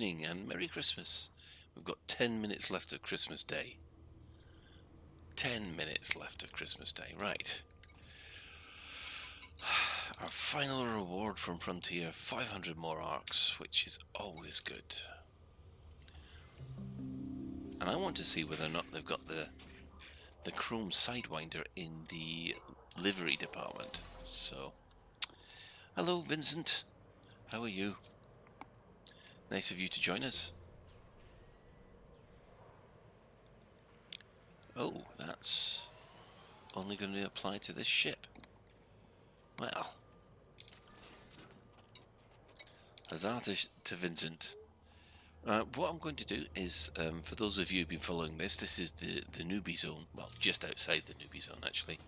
evening and Merry Christmas. We've got 10 minutes left of Christmas Day. 10 minutes left of Christmas Day, right. Our final reward from Frontier, 500 more arcs, which is always good. And I want to see whether or not they've got the chrome sidewinder in the livery department. So, hello Vincent, how are you? Nice of you to join us. Oh, that's only going to apply to this ship. Well, huzzah to Vincent. What I'm going to do is, for those of you who've been following this is the Newbie Zone, well, just outside the Newbie Zone actually.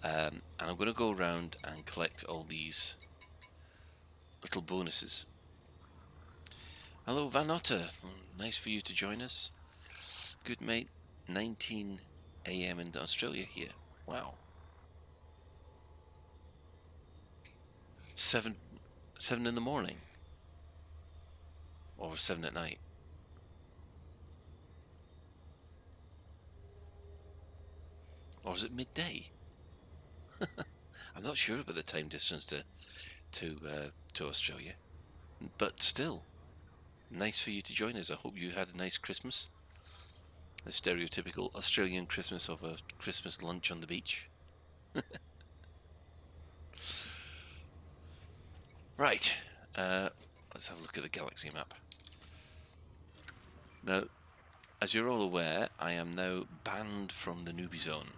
And I'm going to go around and collect all these little bonuses. Hello Van Otter, nice for you to join us. Good mate, 19 AM in Australia here. Wow. 7 in the morning. Or 7 at night. Or is it midday? I'm not sure about the time difference to Australia, but still, nice for you to join us. I hope you had a nice Christmas. The stereotypical Australian Christmas of a Christmas lunch on the beach. Right, let's have a look at the galaxy map. Now, as you're all aware, I am now banned from the Newbie Zone,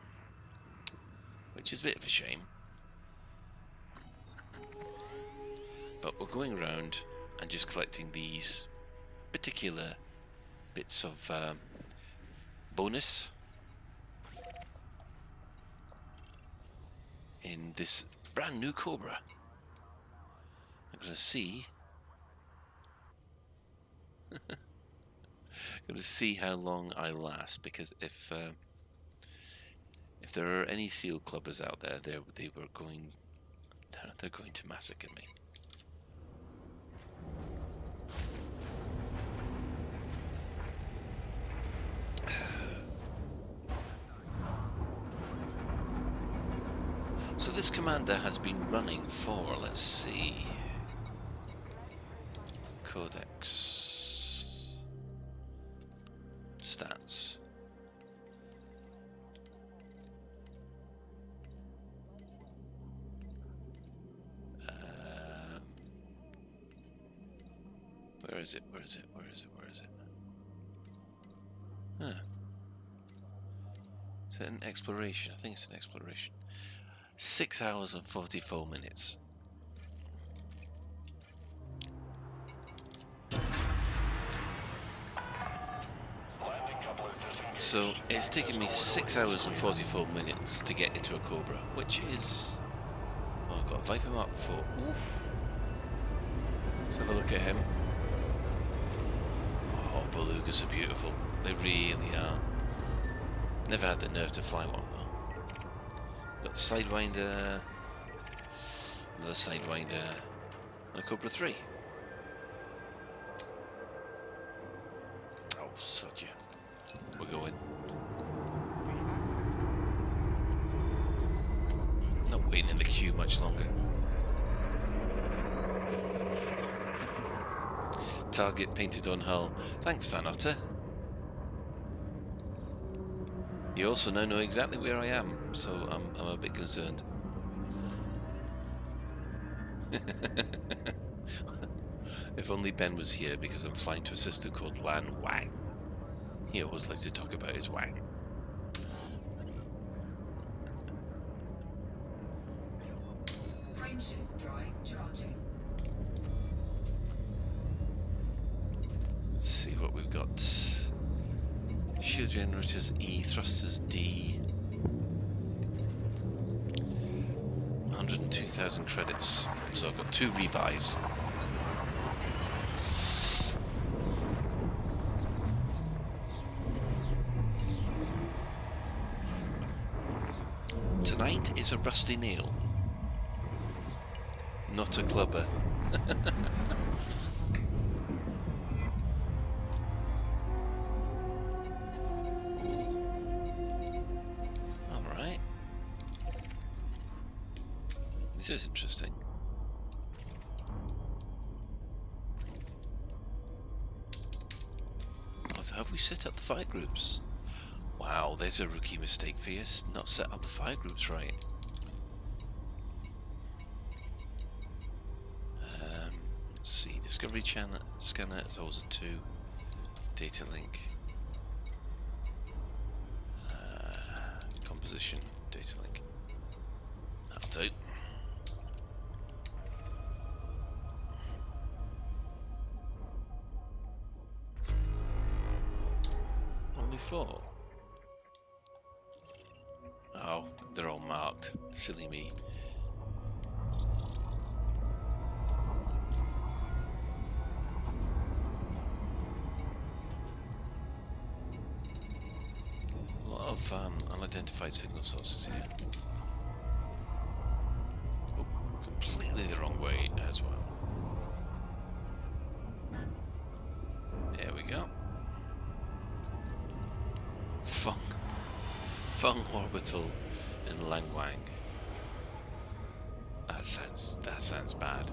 which is a bit of a shame. But we're going around and just collecting these particular bits of bonus in this brand new Cobra. I'm going to see going to see how long I last, because if there are any seal clubbers out there, they're going to massacre me. So this commander has been running for, let's see, Codex, stats. Where is it? Huh. Is it an exploration? I think it's an exploration. 6 hours and 44 minutes. So it's taken me 6 hours and 44 minutes to get into a Cobra, which is... Oh, I've got a Viper Mark IV. Oof. Let's have a look at him. Oh, belugas are beautiful. They really are. Never had the nerve to fly one though. Got Sidewinder, another Sidewinder, and a Cobra 3. Oh, sod you. We're going. Not waiting in the queue much longer. Target painted on hull. Thanks, Van Otter. You also now know exactly where I am, so I'm a bit concerned. If only Ben was here, because I'm flying to a system called Lan Wang. He always likes to talk about his wang. Frameshift drive charging. Let's see what we've got. Shield generators E, thrusters D. 102,000 credits. So I've got 2 rebuys. Tonight is a rusty nail, not a clubber. This is interesting. Oh, have we set up the fire groups? Wow, there's a rookie mistake for you. Not set up the fire groups right. Let's see. Discovery scanner is always a 2. Data link. Composition. Data link. That'll do. Only 4. Oh, they're all marked. Silly me. A lot of unidentified signal sources here. Oh, completely the wrong way as well. There we go. Feng Orbital in Langwang. That sounds bad.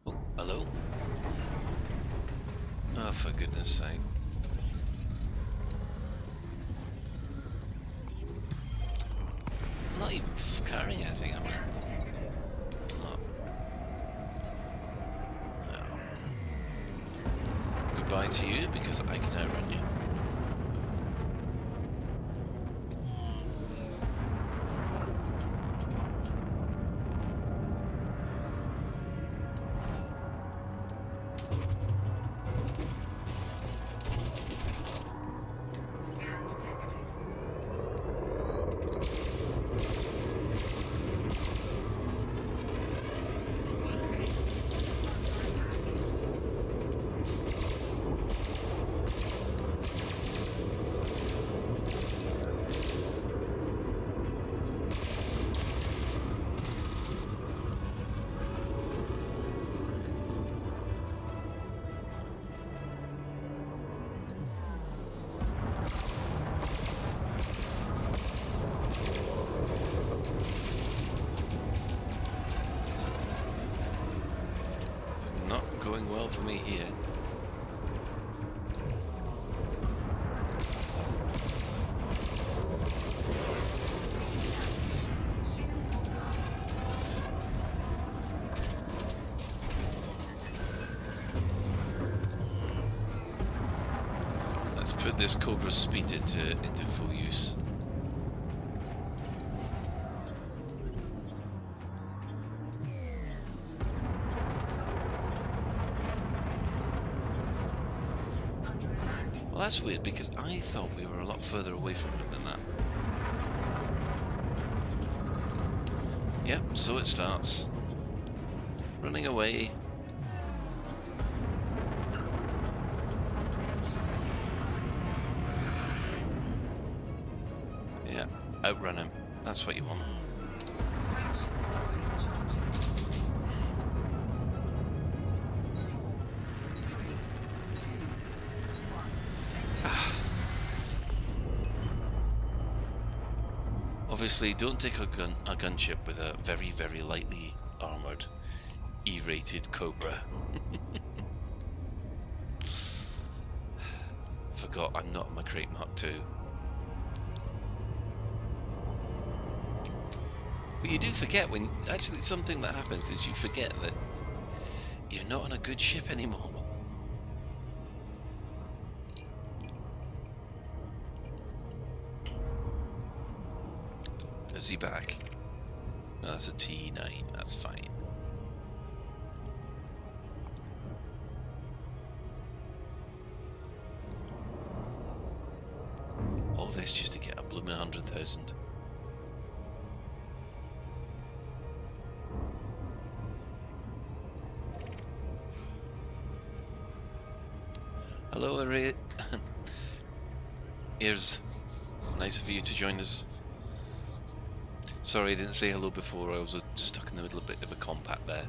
Oh, hello. Oh, for goodness sake. I'm not even carrying anything, am I? Goodbye to you, because I can outrun you. Going well for me here. Let's put this Cobra's speed into full use. Well, that's weird, because I thought we were a lot further away from him than that. Yep, so it starts. Running away. Yeah, outrun him. That's what you want. Obviously, don't take a gunship with a very, very lightly armoured E-rated Cobra. Forgot I'm not on my Crate Mark II. But you do forget when... Actually, something that happens is you forget that you're not on a good ship anymore. Is he back? No, that's a T9, that's fine. All this just to get a blooming 100,000. Hello, Array. Here's nice of you to join us. Sorry I didn't say hello before, I was stuck in the middle of a bit of a combat there.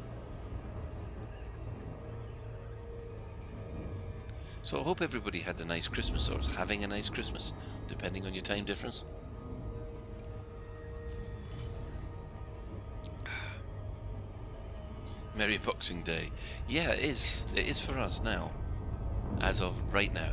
So I hope everybody had a nice Christmas, or is having a nice Christmas, depending on your time difference. Merry Boxing Day. Yeah, it is. It is for us now. As of right now.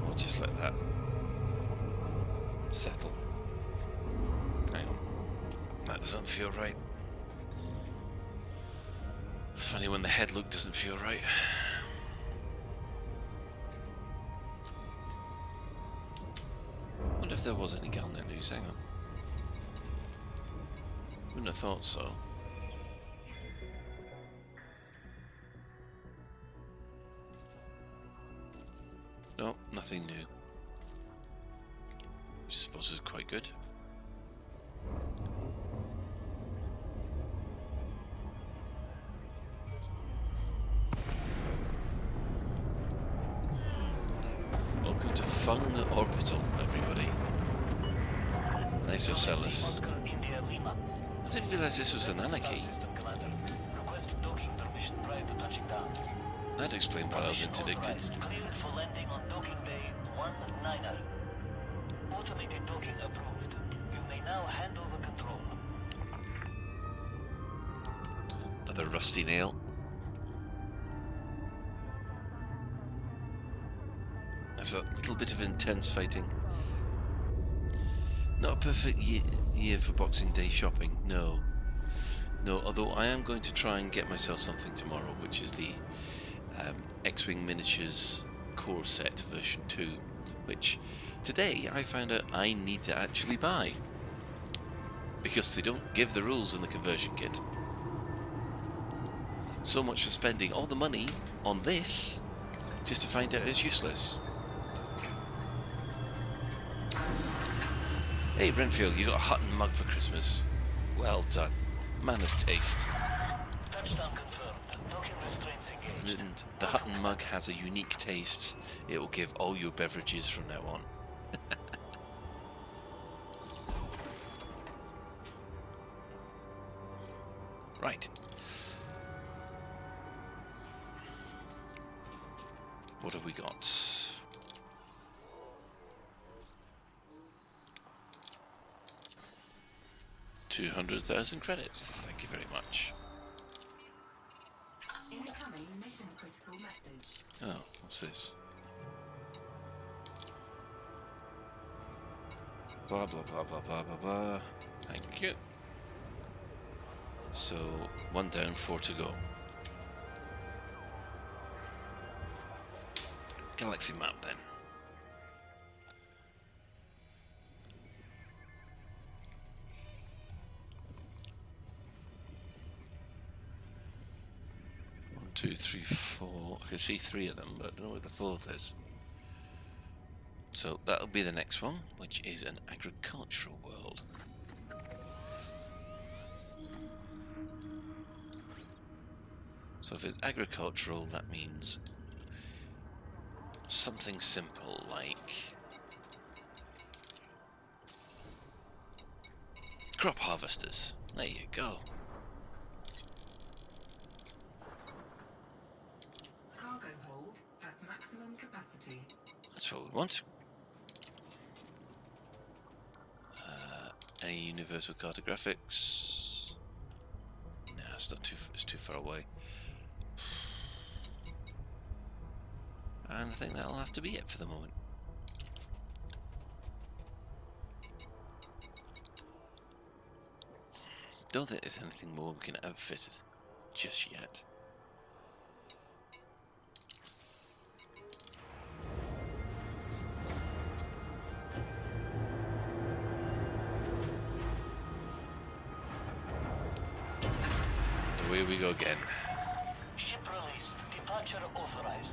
We'll just let that settle. Hang on. That doesn't feel right. It's funny when the head look doesn't feel right. Wonder if there was any Galnet news. Hang on. Wouldn't have thought so. No, nothing new. Which I suppose is quite good. Welcome to Fun Orbital, everybody. Nice to sell us. I didn't realise this was an anarchy. That'd explain why I was interdicted. Another rusty nail. There's a little bit of intense fighting. Not a perfect year for Boxing Day shopping, no. No, although I am going to try and get myself something tomorrow, which is the X-Wing Miniatures Core Set version 2, which today I found out I need to actually buy. Because they don't give the rules in the conversion kit. So much for spending all the money on this, just to find out it's useless. Hey Brentfield, you got a Hutton mug for Christmas. Well done. Man of taste. And the Hutton mug has a unique taste. It will give all your beverages from now on. Right. What have we got? 200,000 credits. Thank you very much. Incoming mission critical message. Oh, what's this? Blah blah blah blah blah blah blah. Thank you. So 1 down, 4 to go. Galaxy map then. One, 2, 3, 4. I can see 3 of them, but I don't know where the 4th is. So that'll be the next one, which is an agricultural world. So if it's agricultural, that means something simple like crop harvesters. There you go. Cargo hold at maximum capacity. That's what we want. Any universal cartographics? No, it's not too. It's too far away. And I think that'll have to be it for the moment. Don't think there's anything more we can outfit it just yet. Away we go again. Ship released. Departure authorized.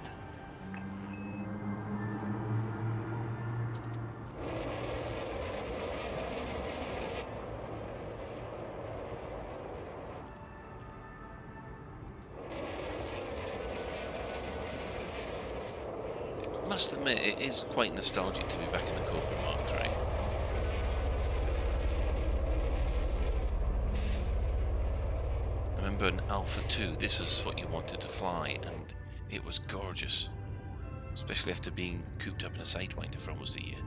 must admit, it is quite nostalgic to be back in the Cobra Mark III. I remember in Alpha 2, this was what you wanted to fly, and it was gorgeous. Especially after being cooped up in a Sidewinder for almost a year.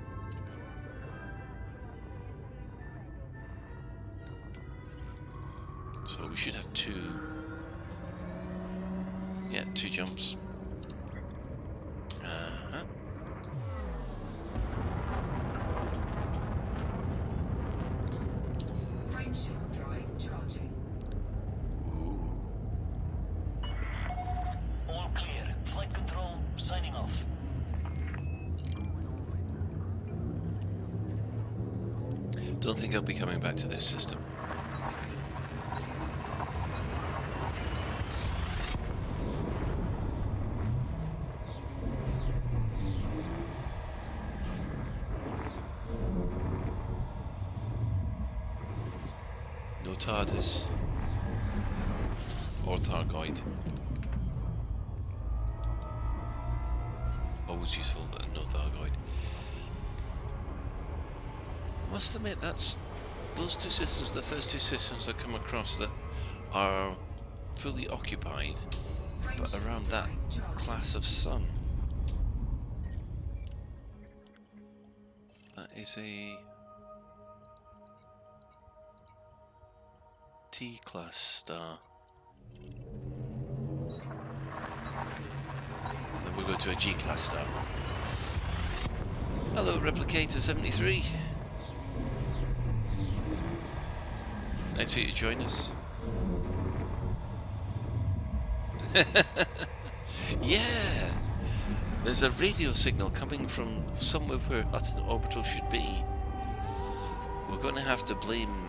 So we should have two jumps. Frameshift drive charging. All clear. Flight control signing off. Don't think I'll be coming back to this system. No TARDIS or Thargoid. Always useful that no Thargoid. I must admit, that's those two systems, the first two systems I've come across that are fully occupied, but around that class of sun. That is a T-class star. Then we'll go to a G-class star. Hello, Replicator 73. Nice for you to join us. Yeah! There's a radio signal coming from somewhere where Hutton Orbital should be. We're going to have to blame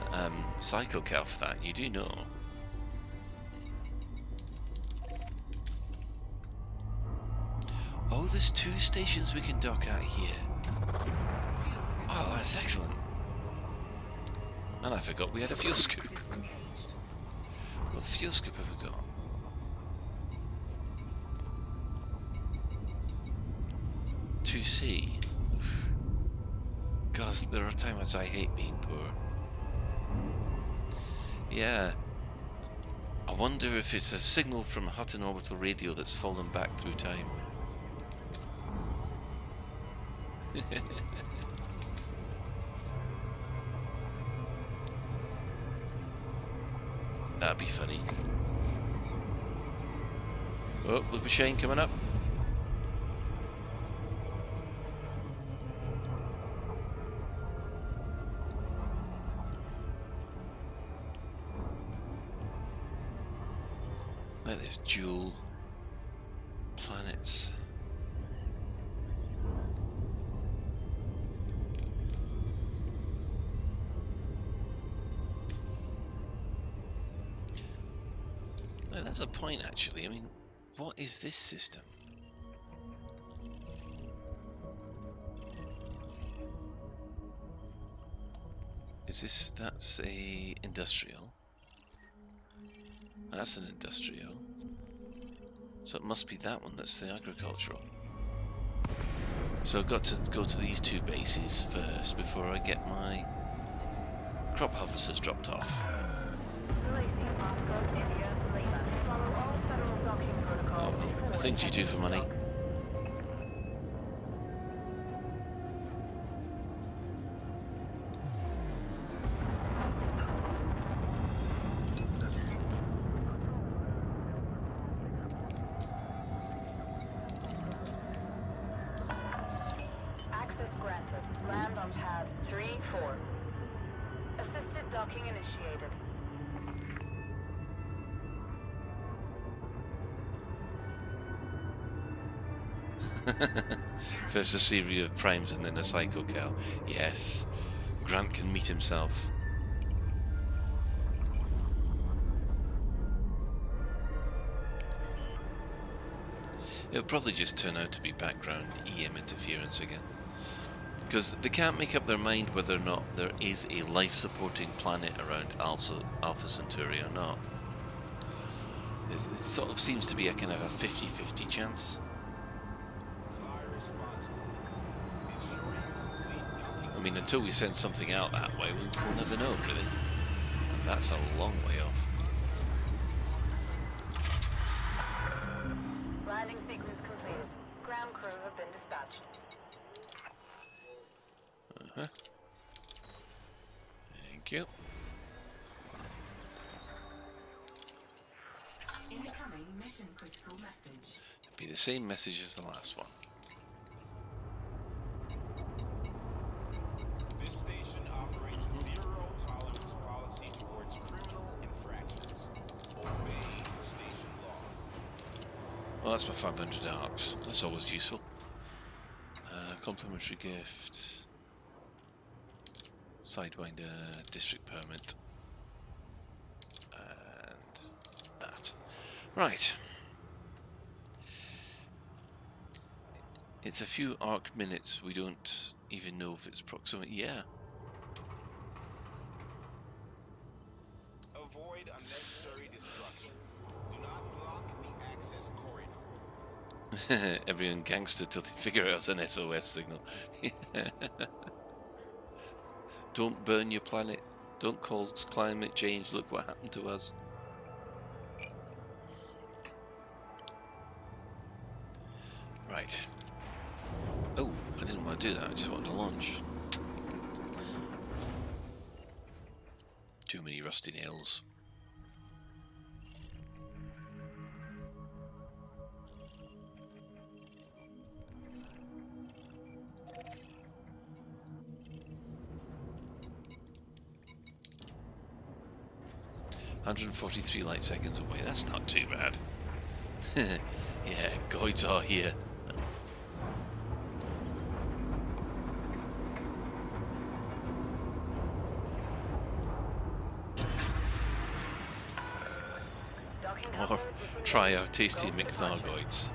Psycho Cal for that, you do know. Oh, there's two stations we can dock at here. Oh, that's excellent. And I forgot we had a fuel scoop. What fuel scoop have we got? C. God, there are times I hate being poor. Yeah. I wonder if it's a signal from Hutton Orbital Radio that's fallen back through time. That'd be funny. Oh, look at Shane coming up. Look at this dual planets. No, that's a point actually. I mean, what is this system? Is this, that's a industrial. That's an industrial. So it must be that one that's the agricultural. So I've got to go to these two bases first before I get my crop harvesters dropped off. Oh well, the things you do for money. First a series of primes and then a Psycho Cal. Yes, Grant can meet himself. It'll probably just turn out to be background EM interference again. Because they can't make up their mind whether or not there is a life-supporting planet around Alpha Centauri or not. It sort of seems to be a kind of a 50-50 chance. mean, until we send something out that way, we'll never know, really. And that's a long way off. Landing sequence completed. Ground crew have been dispatched. Thank you. Incoming mission critical message. It'll be the same message as the last one. This station operates a zero-tolerance policy towards criminal infractions. Obey station law. Well, that's my 500 arcs. That's always useful. Complimentary gift. Sidewinder, district permit. And that. Right. It's a few arc minutes. We don't even know if it's proximity. Yeah. Avoid unnecessary destruction. Do not block the access corridor. Everyone gangster till they figure out it's an SOS signal. Don't burn your planet. Don't cause climate change. Look what happened to us. Right. Oh, I didn't want to do that. I just wanted to launch. Too many rusty nails. $143 light seconds away. That's not too bad. Yeah, Goids are here. Or try our tasty McThargoids.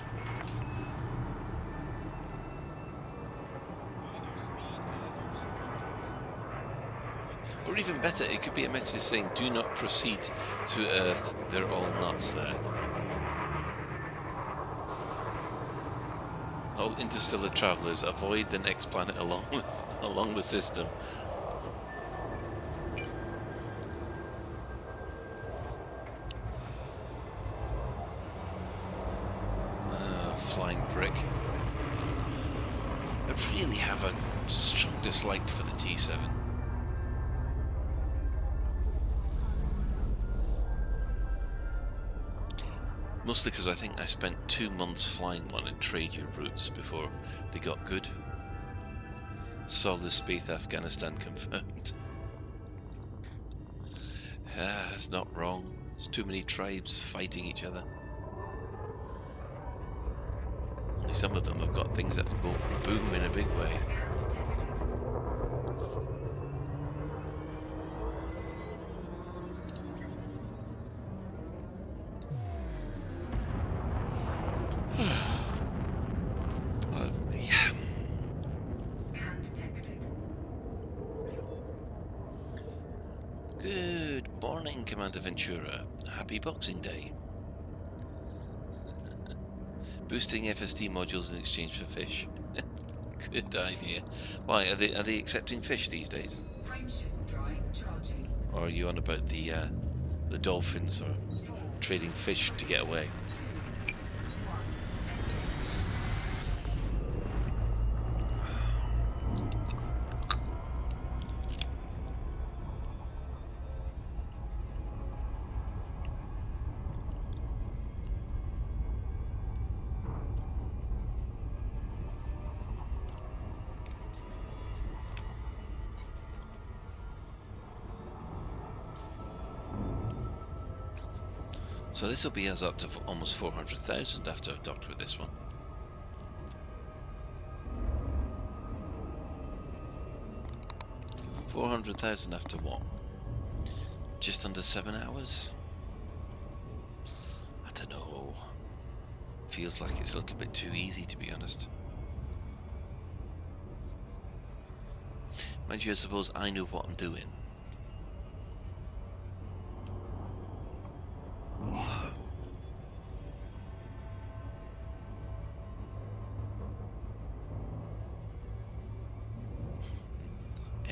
Or even better, it could be a message saying, do not proceed to Earth, they're all nuts there. All interstellar travellers, avoid the next planet along the system. Flying brick. I really have a strong dislike for the T7. Mostly because I think I spent 2 months flying one in trade your routes before they got good. Saw the space Afghanistan confirmed. That's not wrong. There's too many tribes fighting each other. Only some of them have got things that will go boom in a big way. Good morning, Commander Ventura. Happy Boxing Day. Boosting FSD modules in exchange for fish. Good idea. Why, are they accepting fish these days? Frameshift drive charging. Or are you on about the dolphins or trading fish to get away? 2, 1, So this will be us up to almost 400,000 after I've docked with this one. $400,000 after what? Just under 7 hours? I don't know. Feels like it's a little bit too easy, to be honest. Mind you, I suppose I know what I'm doing.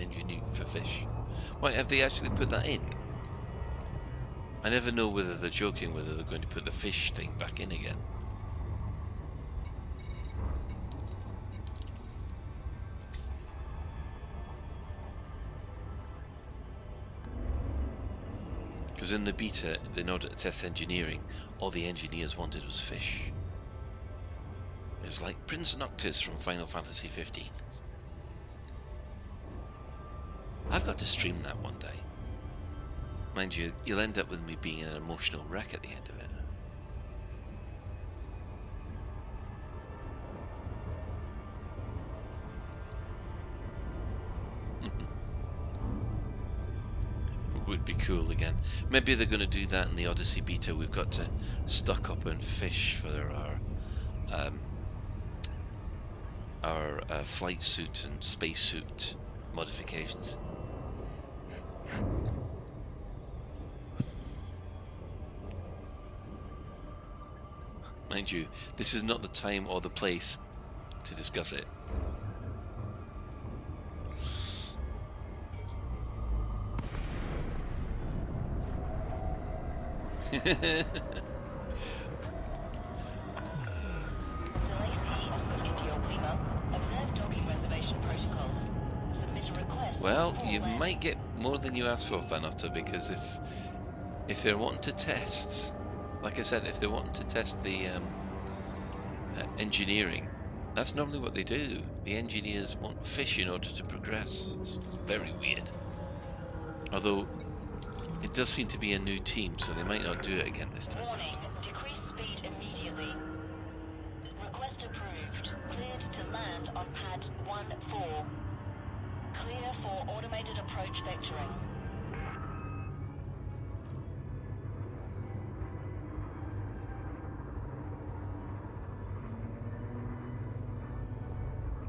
engineering for fish. Why, have they actually put that in? I never know whether they're joking, whether they're going to put the fish thing back in again. Because in the beta, in order to test engineering, all the engineers wanted was fish. It was like Prince Noctis from Final Fantasy 15. I've got to stream that one day. Mind you, you'll end up with me being an emotional wreck at the end of it. Would be cool again. Maybe they're going to do that in the Odyssey beta. We've got to stock up on fish for our flight suit and space suit modifications. Mind you, this is not the time or the place to discuss it. Well, you might get more than you asked for, Vanotta, because if they're wanting to test, like I said, if they're wanting to test the engineering, that's normally what they do. The engineers want fish in order to progress. It's very weird. Although, it does seem to be a new team, so they might not do it again this time. Warning, decrease speed immediately. Request approved. Cleared to land on pad 1-4. Clear for automated approach vectoring.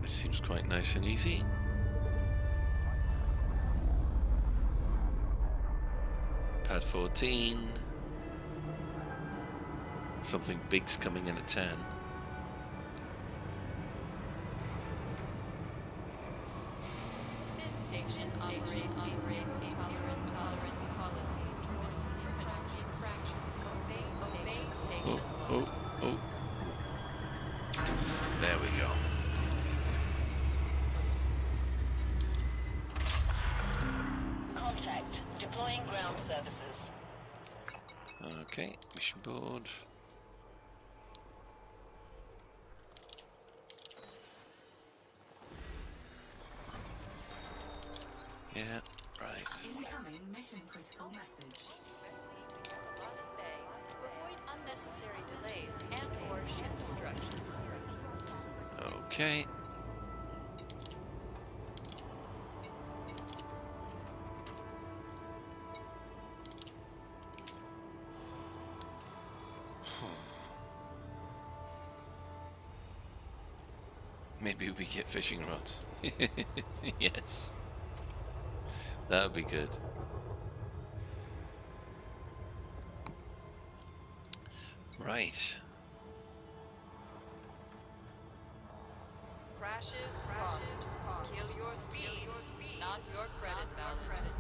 This seems quite nice and easy. Pad 14. Something big's coming in at 10. This station operates a zero-tolerance policy towards criminal infractions. Obey station law. Oh. There we go. Contact. Deploying ground services. Okay, mission board. Yeah, right. Incoming mission critical message. Bay to avoid unnecessary delays and/or ship destruction. Okay. Maybe we get fishing rods. Yes. That would be good. Right. Crashes cost. Kill your speed, not your credit balance.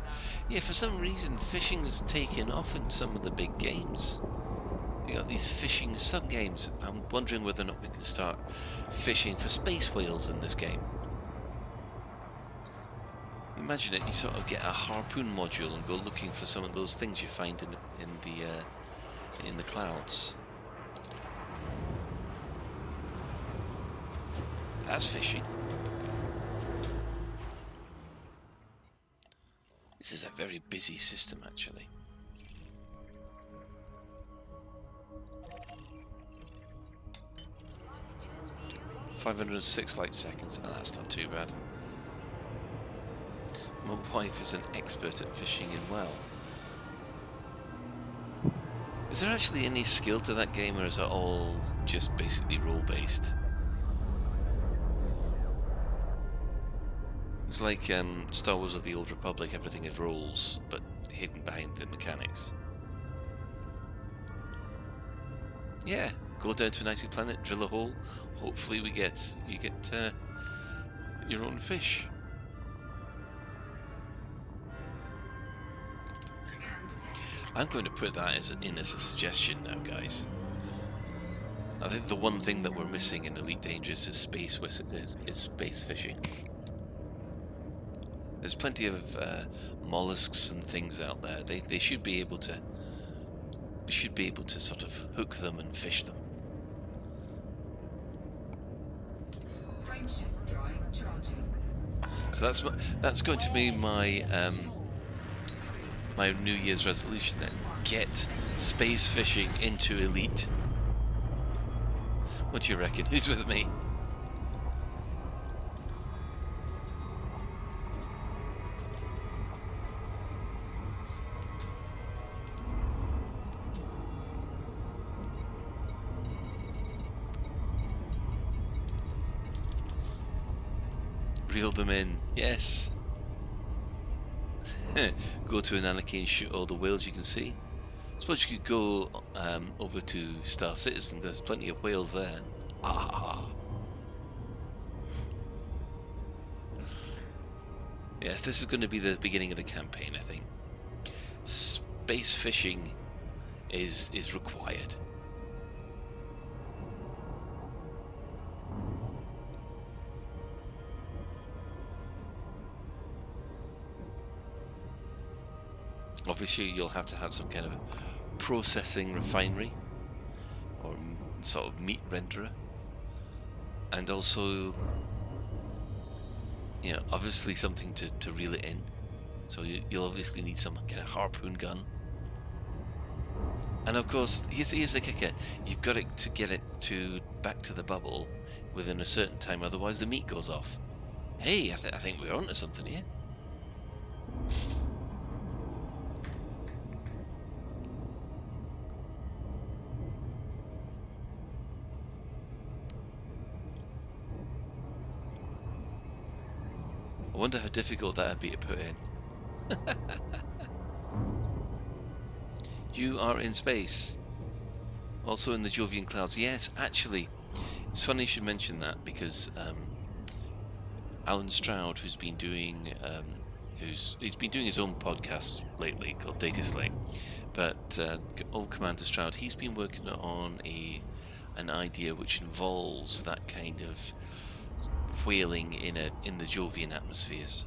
Yeah, for some reason fishing has taken off in some of the big games. You got these fishing sub-games. I'm wondering whether or not we can start fishing for space whales in this game. Imagine it, you sort of get a harpoon module and go looking for some of those things you find in the clouds. That's fishing. This is a very busy system, actually. "506 light seconds." Oh, that's not too bad. My wife is an expert at fishing in well. Is there actually any skill to that game, or is it all just basically role-based? It's like Star Wars of the Old Republic, everything is roles, but hidden behind the mechanics. Yeah, go down to an icy planet, drill a hole, hopefully you get your own fish. I'm going to put that in as a suggestion now, guys. I think the one thing that we're missing in Elite Dangerous is space fishing. There's plenty of mollusks and things out there. They should be able to. We should be able to sort of hook them and fish them. Frameshift drive charging. So that's going to be my my New Year's resolution then. Get space fishing into Elite. What do you reckon? Who's with me? Reel them in. Yes. Go to Anarchy and shoot all the whales you can see. I suppose you could go over to Star Citizen. There's plenty of whales there. Ah. Yes, this is going to be the beginning of the campaign, I think. Space fishing is required. Obviously, you'll have to have some kind of processing refinery or sort of meat renderer, and also, you know, obviously something to reel it in. So you'll obviously need some kind of harpoon gun, and of course, here's the kicker: you've got to get it back to the bubble within a certain time, otherwise the meat goes off. Hey, I think we're onto something here. I wonder how difficult that would be to put in. You are in space. Also in the Jovian clouds. Yes, actually, it's funny you should mention that, because Alan Stroud, who's been doing he's been doing his own podcast lately called Data Slate, but old Commander Stroud, he's been working on an idea which involves that kind of whaling in the Jovian atmospheres.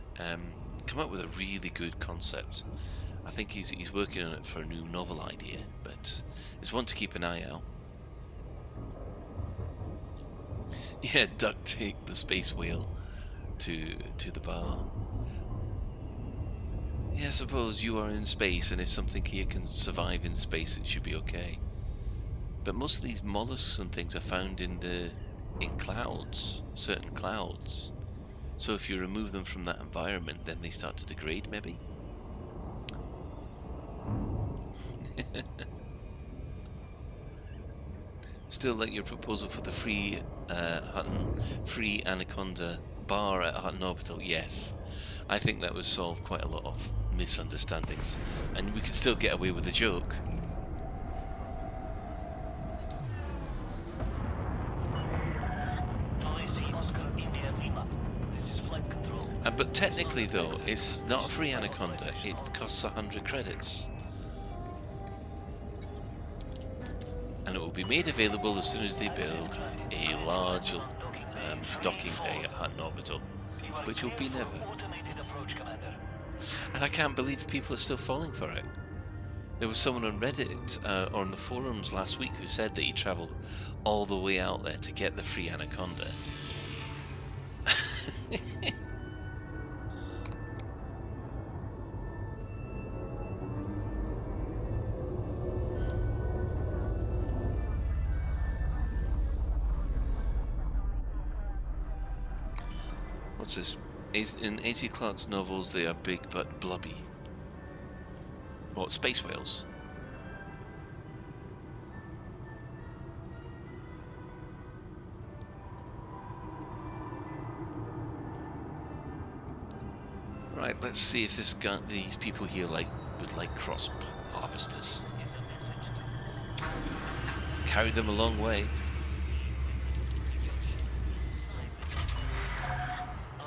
Come up with a really good concept. I think he's working on it for a new novel idea, but it's one to keep an eye out. Yeah, duct tape the space whale to the bar. Yeah, I suppose you are in space, and if something here can survive in space, it should be okay. But most of these mollusks and things are found in clouds, certain clouds. So if you remove them from that environment, then they start to degrade, maybe? Still like your proposal for the free Anaconda bar at Hutton Orbital. Yes, I think that would solve quite a lot of misunderstandings, and we could still get away with a joke. But technically though, it's not a free Anaconda, it costs 100 credits. And it will be made available as soon as they build a large docking bay at Hutton Orbital, which will be never. And I can't believe people are still falling for it. There was someone on Reddit or on the forums last week who said that he travelled all the way out there to get the free Anaconda. What's this? In A.C. Clarke's novels, they are big but blubby. What, space whales? Right, let's see if these people here would like cross harvesters. Carry them a long way.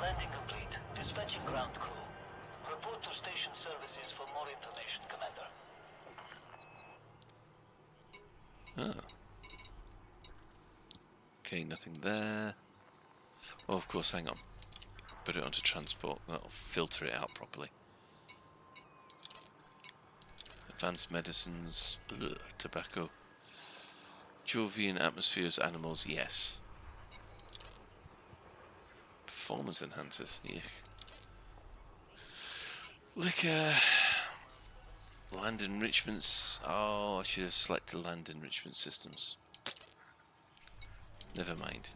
Landing complete. Dispatching ground crew. Report to station services for more information, Commander. Oh. Okay, nothing there. Oh, of course, hang on. Put it onto transport. That'll filter it out properly. Advanced medicines. Ugh, tobacco. Jovian atmospheres, animals, yes. Performance enhancers. Yuck. Liquor. Land enrichments. Oh, I should have selected land enrichment systems. Never mind.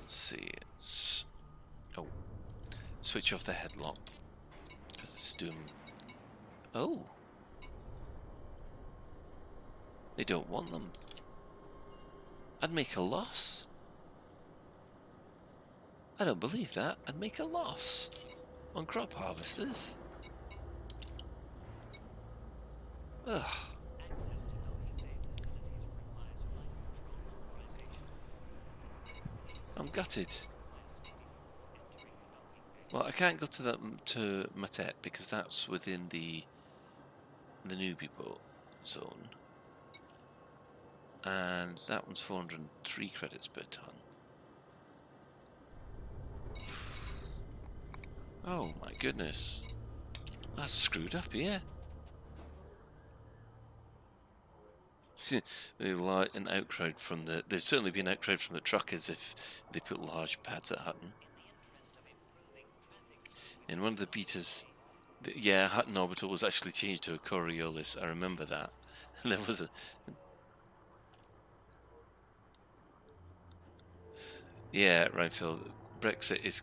Let's see. It's. Oh. Switch off the headlock. Because it's doom. Oh. They don't want them. I'd make a loss. I don't believe that. I'd make a loss on crop harvesters. Ugh. Access to docking bay facilities requires flight control authorization. I'm gutted. Entering the docking bay. Well, I can't go to that to Matet because that's within the Newbie Zone, and that one's 403 credits per ton. Oh my goodness, that's screwed up here. They've an outcrowd from the. They've certainly been outcrowd from the truckers if they put large pads at Hutton. In one of the betas, yeah, Hutton Orbital was actually changed to a Coriolis. I remember that. And there was a. Yeah, right, Phil. Brexit is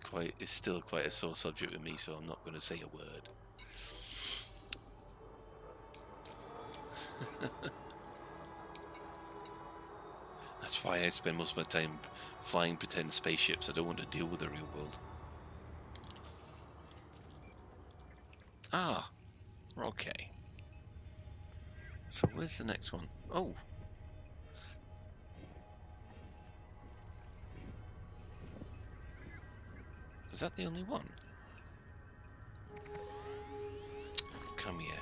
still quite a sore subject with me, so I'm not going to say a word. That's why I spend most of my time flying pretend spaceships. I don't want to deal with the real world. Ah, okay. So where's the next one? Oh. Is that the only one? Come here.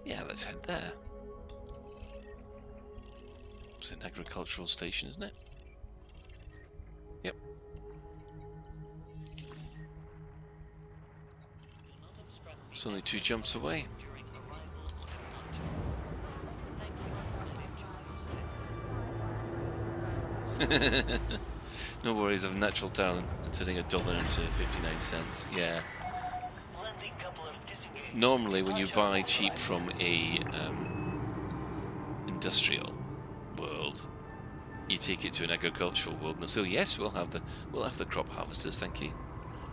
Yeah, let's head there. It's an agricultural station, isn't it? Yep. It's only 2 jumps away. During arrival or departure. Thank you. No worries, of natural talent turning $1 into 59 cents. Yeah. Normally, when you buy cheap from a industrial world, you take it to an agricultural world, and so yes, we'll have the crop harvesters, thank you.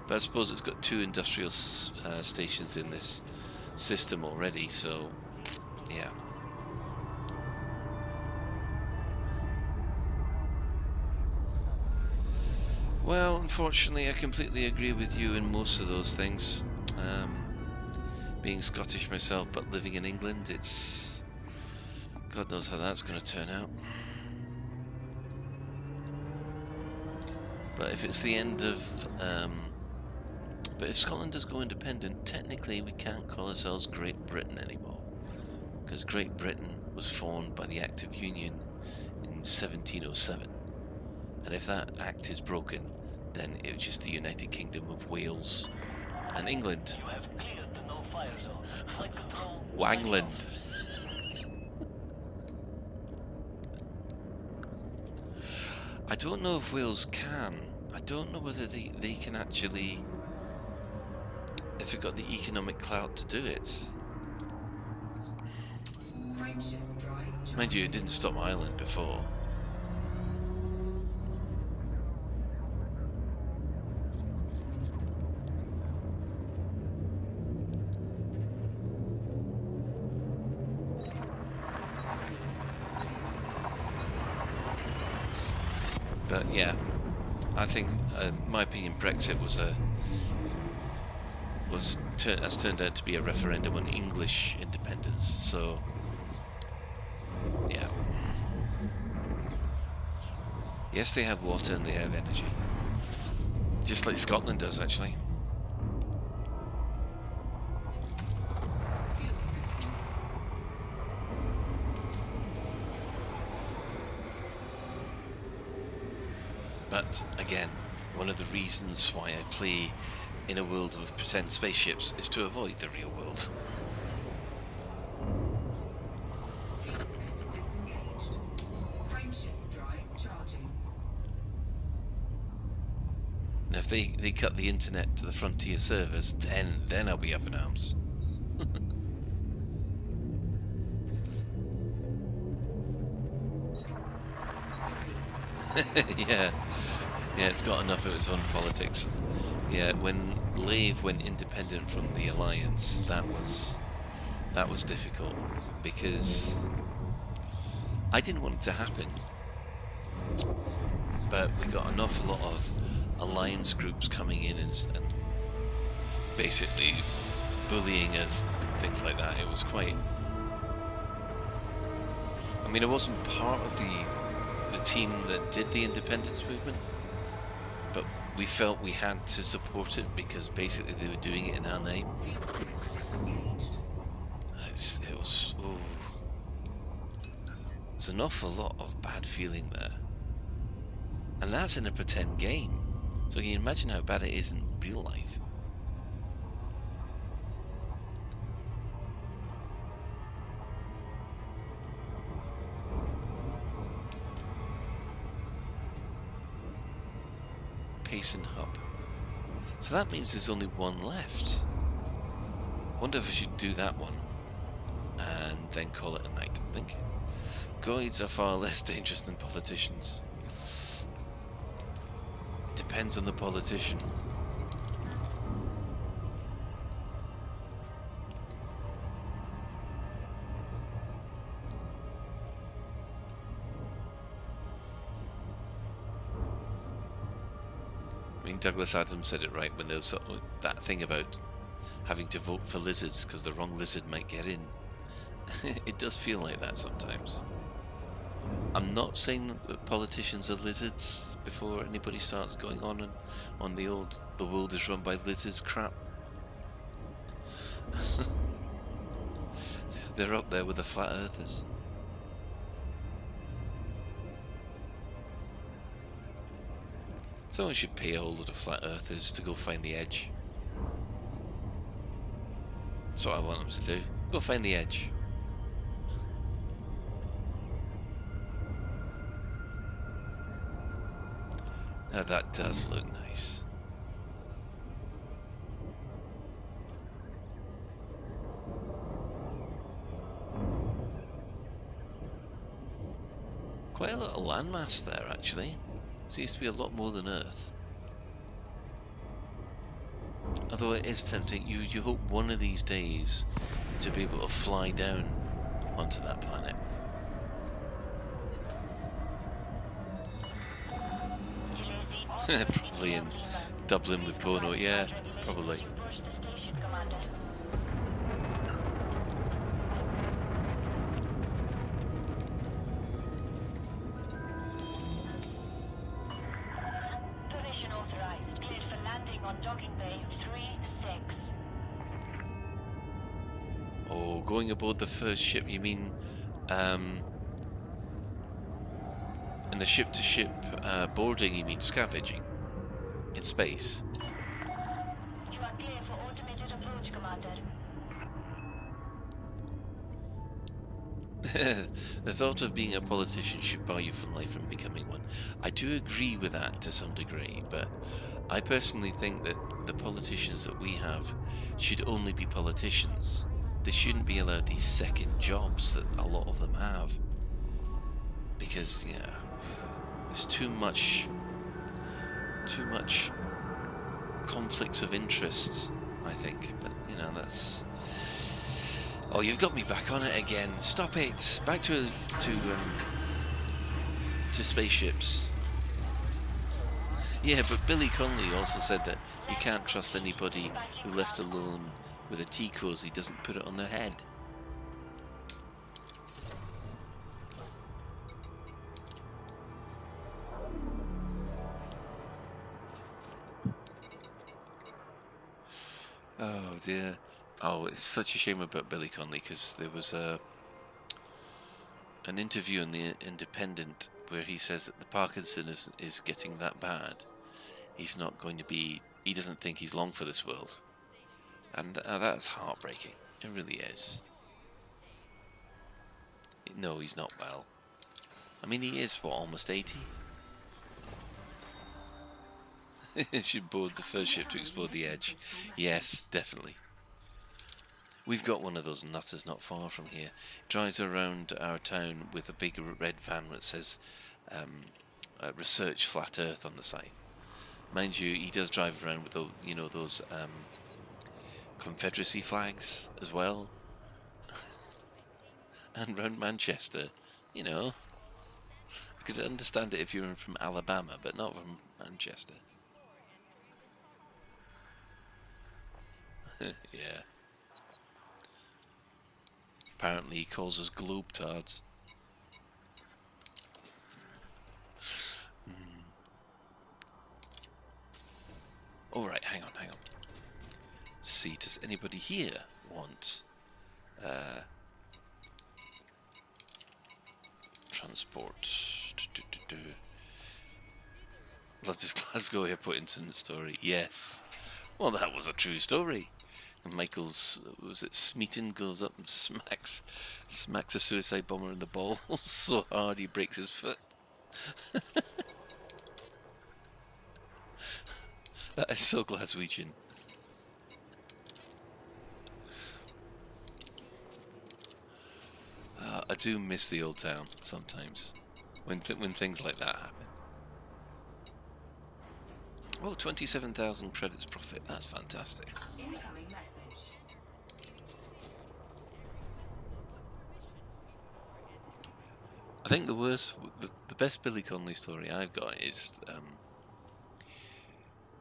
But I suppose it's got 2 industrial stations in this system already, so yeah. Well, unfortunately, I completely agree with you in most of those things. Being Scottish myself, but living in England, it's... God knows how that's going to turn out. But if it's the end of... but if Scotland does go independent, technically we can't call ourselves Great Britain anymore. Because Great Britain was formed by the Act of Union in 1707. And if that act is broken, then it's just the United Kingdom of Wales and England. Wangland. I don't know if Wales can. I don't know whether they can actually... if they've got the economic clout to do it. Mind you, it didn't stop Ireland before. But yeah, I think, in my opinion, Brexit has turned out to be a referendum on English independence. So, yeah. Yes, they have water and they have energy. Just like Scotland does, actually. Fuel scope. But again, one of the reasons why I play in a world of pretend spaceships is to avoid the real world. Fuel scope disengaged. Frameshift drive charging. And if they cut the internet to the Frontier servers, then I'll be up in arms. Yeah, it's got enough of its own politics. Yeah, when Lave went independent from the Alliance, that was difficult because I didn't want it to happen, but we got an awful lot of Alliance groups coming in and basically bullying us and things like that. It was quite. I mean, I wasn't part of the team that did the independence movement, but we felt we had to support it because basically they were doing it in our name. Fuel scope disengaged. It was. Oh, there's an awful lot of bad feeling there, and that's in a pretend game. So you can imagine how bad it is in real life. Payson Hub. So that means there's only one left. Wonder if I should do that one and then call it a night. I think guides are far less dangerous than politicians. Depends on the politician. I mean, Douglas Adams said it right when there was that thing about having to vote for lizards because the wrong lizard might get in. It does feel like that sometimes. I'm not saying that politicians are lizards before anybody starts going on the old "the world is run by lizards" crap. They're up there with the flat earthers. Someone should pay a whole lot of flat earthers to go find the edge. That's what I want them to do. Go find the edge. Now that does look nice. Quite a lot of landmass there, actually. Seems to be a lot more than Earth. Although it is tempting, you hope one of these days to be able to fly down onto that planet. Probably in Dublin with Bono, yeah, probably. Position authorized. Cleared for landing on docking bay 3-6. Oh, going aboard the first ship, you mean in the ship-to-ship boarding, you mean scavenging in space? You are clear for automated approach, Commander. The thought of being a politician should bar you from life from becoming one. I do agree with that to some degree, but I personally think that the politicians that we have should only be politicians. They shouldn't be allowed these second jobs that a lot of them have. Because, yeah, there's too much conflicts of interest, I think. But, you know, that's... Oh, you've got me back on it again. Stop it. Back to spaceships. Yeah, but Billy Connolly also said that you can't trust anybody who left alone with a tea cozy doesn't put it on their head. dear. Oh, it's such a shame about Billy Connolly, because there was an interview in the Independent where he says that the Parkinson is getting that bad. He's not going to be. He doesn't think he's long for this world, and that's heartbreaking. It really is. No, he's not well. I mean, he is what, almost 80. Should board the first ship to explore the edge. Yes, definitely. We've got one of those nutters not far from here. Drives around our town with a big red van that says Research Flat Earth on the side. Mind you, he does drive around with those Confederacy flags as well. And round Manchester, I could understand it if you were from Alabama, but not from Manchester. Yeah. Apparently he calls us globetards. Alright, hang on. See, does anybody here want transport? Glasgow Airport incident story. Yes. Well, that was a true story. And Michael's, was it Smeaton, goes up and smacks a suicide bomber in the balls so hard he breaks his foot. That is so Glaswegian. I do miss the old town sometimes when things like that happen. Oh, 27,000 credits profit. That's fantastic. Incoming message. I think the best Billy Connolly story I've got is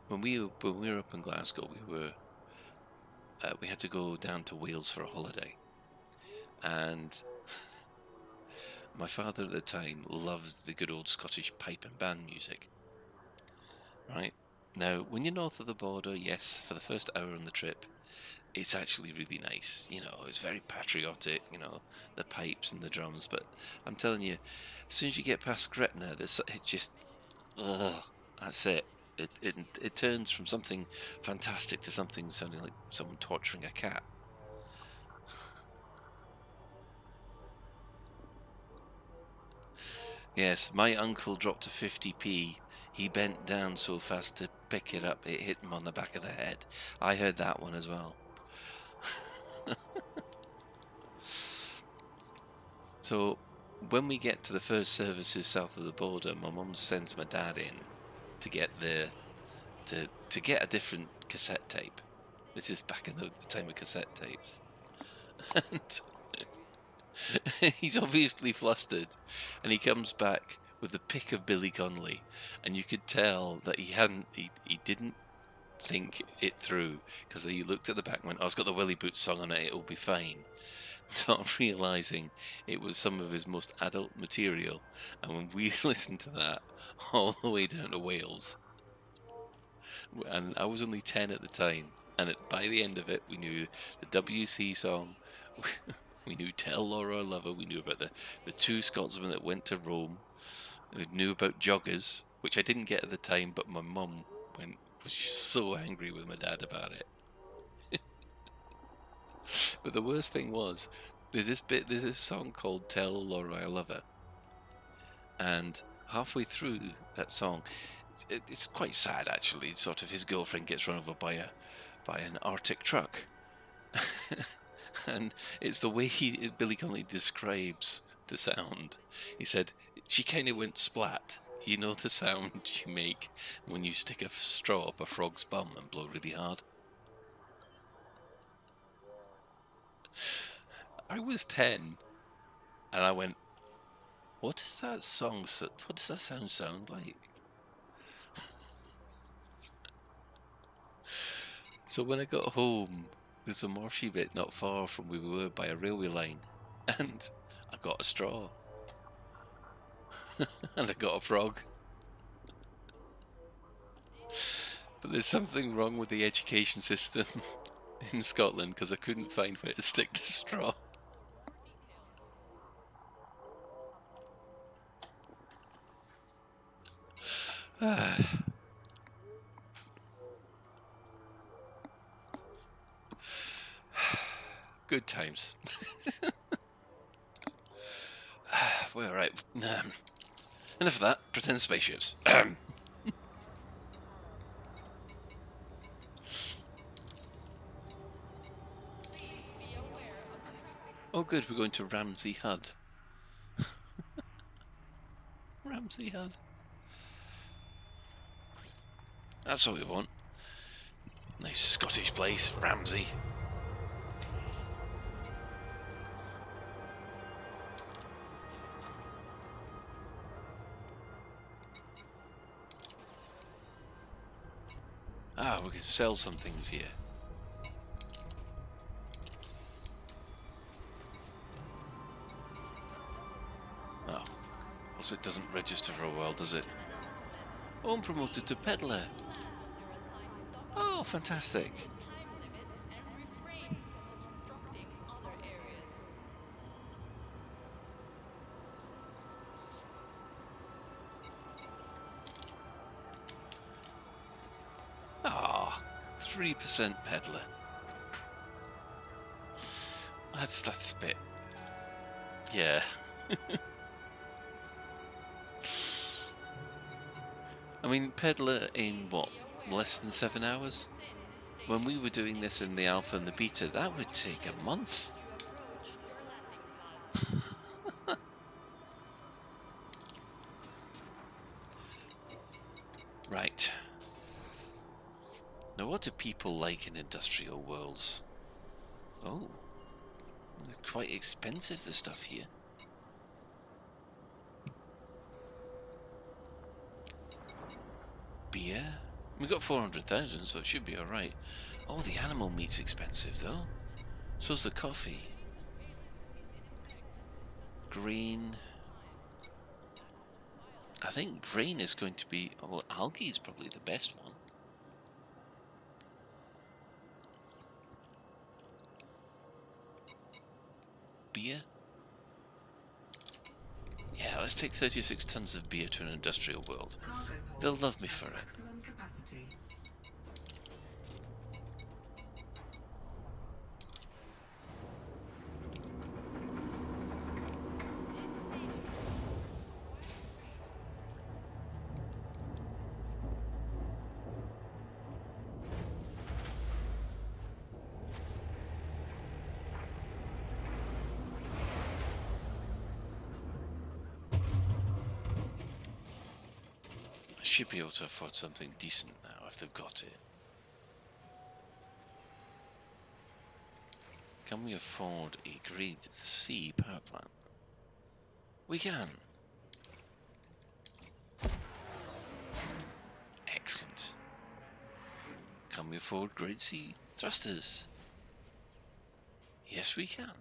when we were up in Glasgow, we had to go down to Wales for a holiday, and my father at the time loved the good old Scottish pipe and band music. Right? Now, when you're north of the border, yes, for the first hour on the trip, it's actually really nice. It's very patriotic, the pipes and the drums. But I'm telling you, as soon as you get past Gretna, it just, that's it. It turns from something fantastic to something sounding like someone torturing a cat. Yes, my uncle dropped a 50p. He bent down so fast to pick it up, it hit him on the back of the head. I heard that one as well. So, when we get to the first services south of the border, my mum sends my dad in to get to get a different cassette tape. This is back in the time of cassette tapes. And he's obviously flustered, and he comes back with the pick of Billy Connolly, and you could tell that he didn't think it through, because he looked at the back and went, "Oh, it's got the Willy Boots song on it, it'll be fine," not realising it was some of his most adult material. And when we listened to that all the way down to Wales, and I was only 10 at the time, and by the end of it we knew the WC song, we knew Tell Laura I Love Her, we knew about the two Scotsmen that went to Rome, we knew about joggers, which I didn't get at the time, but my mum was so angry with my dad about it. But the worst thing was, there's this song called Tell Laura I Love Her, and halfway through that song, it's quite sad actually. Sort of his girlfriend gets run over by an Arctic truck, and it's the way Billy Connolly describes the sound. He said she kind of went splat. You know the sound you make when you stick a straw up a frog's bum and blow really hard? I was 10, and I went, what does that sound sound like? So when I got home, there's a marshy bit not far from where we were by a railway line, and I got a straw. And I got a frog. But there's something wrong with the education system in Scotland because I couldn't find where to stick the straw. Good times. Well, right. Enough of that. Pretend spaceships. Oh, good. We're going to Ramsey Hud. Ramsey Hud. That's what we want. Nice Scottish place, Ramsey. Ah, we can sell some things here. Oh, also it doesn't register for a while, does it? Oh, I'm promoted to peddler. Oh, fantastic. Ah, 3% peddler. That's a bit. Yeah. I mean, peddler in what? Less than 7 hours? When we were doing this in the alpha and the beta, that would take a month. Right. Now, what do people like in industrial worlds? Oh, it's quite expensive, the stuff here. Beer? We got 400,000, so it should be alright. Oh, the animal meat's expensive, though. So's the coffee. Grain. I think grain is going to be... well, algae is probably the best one. Beer? Yeah, let's take 36 tons of beer to an industrial world. Cargo hold They'll love me at for it. maximum capacity. I should be able to afford something decent now if they've got it. Can we afford a grade C power plant? We can. Excellent. Can we afford grade C thrusters? Yes, we can.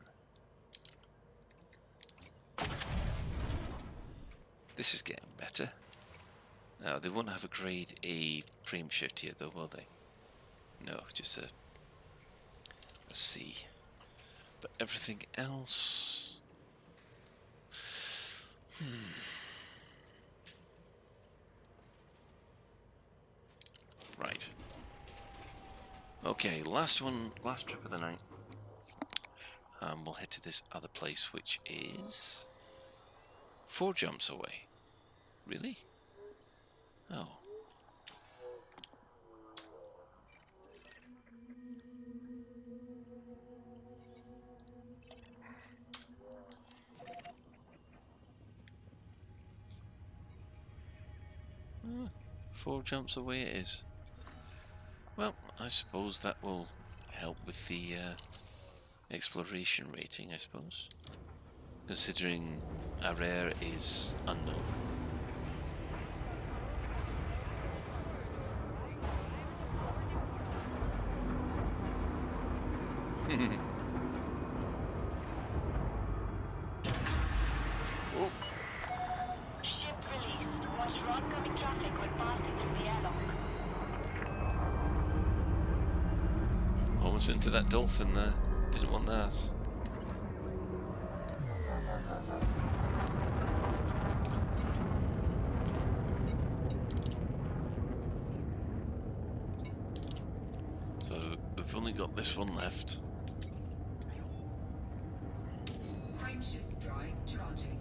This is getting better. Now, they won't have a grade A frame shift here though, will they? No, just a C. But everything else... Right. Okay, last trip of the night. We'll head to this other place, which is 4 jumps away. Really? Oh. Ah, 4 jumps away it is. Well, I suppose that will help with the exploration rating, I suppose. Considering our air is unknown. Oh. Ship released. Watch for oncoming traffic when passing through the airlock. Oh Almost into that dolphin there. Didn't want that. So we've only got this one left. Frameshift drive charging.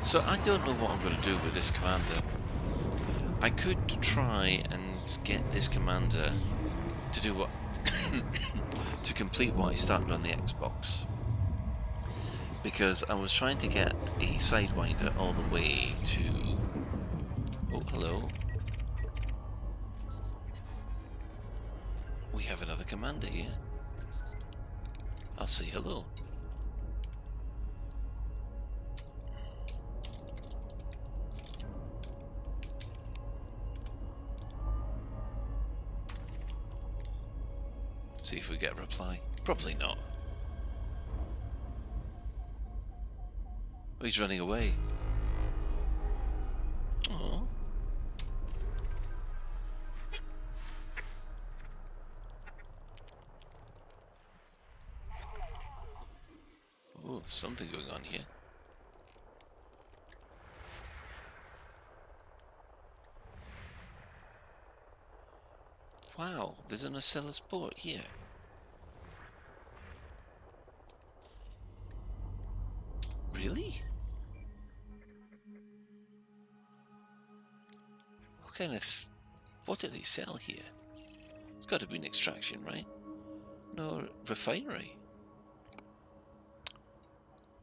So I don't know what I'm going to do with this commander. I could try and get this commander to do what to complete what I started on the Xbox, because I was trying to get a Sidewinder all the way to... Oh, hello. We have another commander here. I'll say hello. See if we get a reply. Probably not. Oh, he's running away. Oh. Oh, something going on here. Wow, there's an Ocellus port here. Really? What kind of... what do they sell here? It's got to be an extraction, right? No, refinery.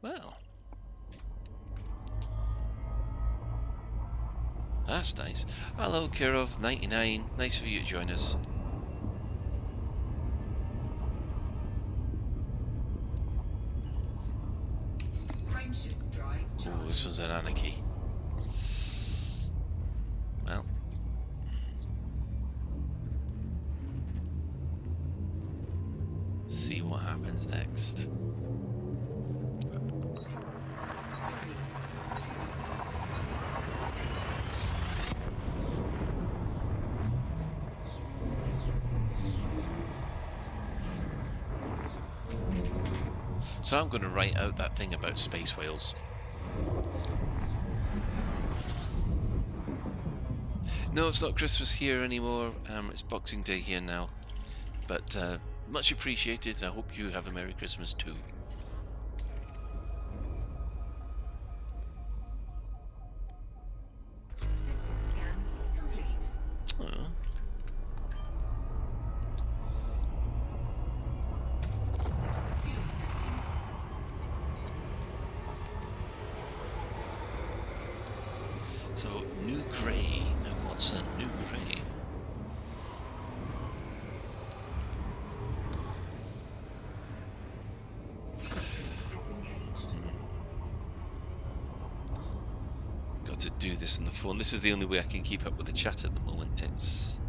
Well. That's nice. Hello, Kirov99. Nice for you to join us. Frameshift drive Oh, charging. this one's an anarchy. Well. See what happens next. So I'm going to write out that thing about space whales. No, it's not Christmas here anymore. It's Boxing Day here now. But much appreciated, and I hope you have a Merry Christmas too. System scan complete. Oh. Fuel tanking. So, New Grey. Now, what's that New Grey? Fuel tank disengaged. Got to do this on the phone. This is the only way I can keep up with the chat at the moment. It's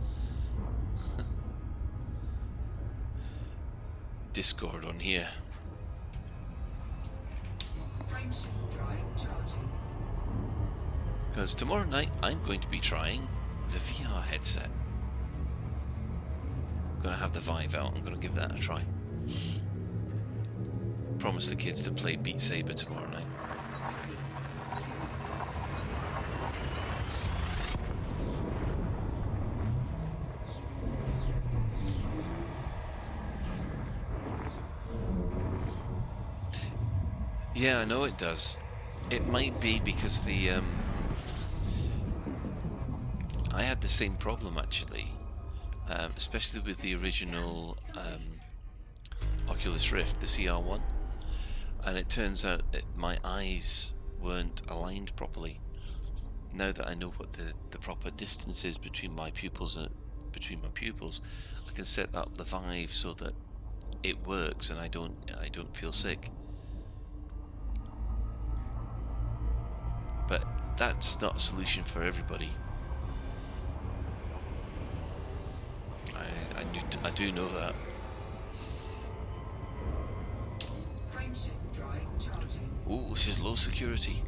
Discord on here. Frameshift drive charging. Because tomorrow night I'm going to be trying the VR headset. I'm going to have the Vive out. I'm going to give that a try. Promise the kids to play Beat Saber tomorrow night. Yeah, I know it does. It might be because the I had the same problem actually, especially with the original Oculus Rift, the CR1, and it turns out that my eyes weren't aligned properly. Now that I know what the proper distance is between my pupils, I can set up the Vive so that it works and I don't feel sick. But that's not a solution for everybody. I do know that. Ooh, this is low security.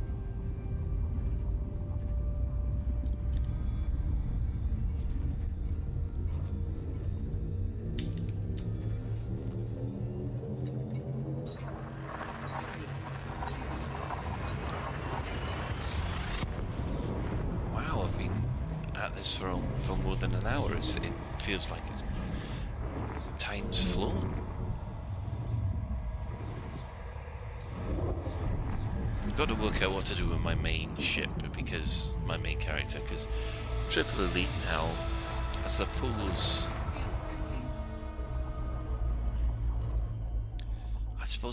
Wow, I've been at this for more than an hour. It feels like time's flown. I've got to work out what to do with my main ship, because my main character, because Triple Elite now, I suppose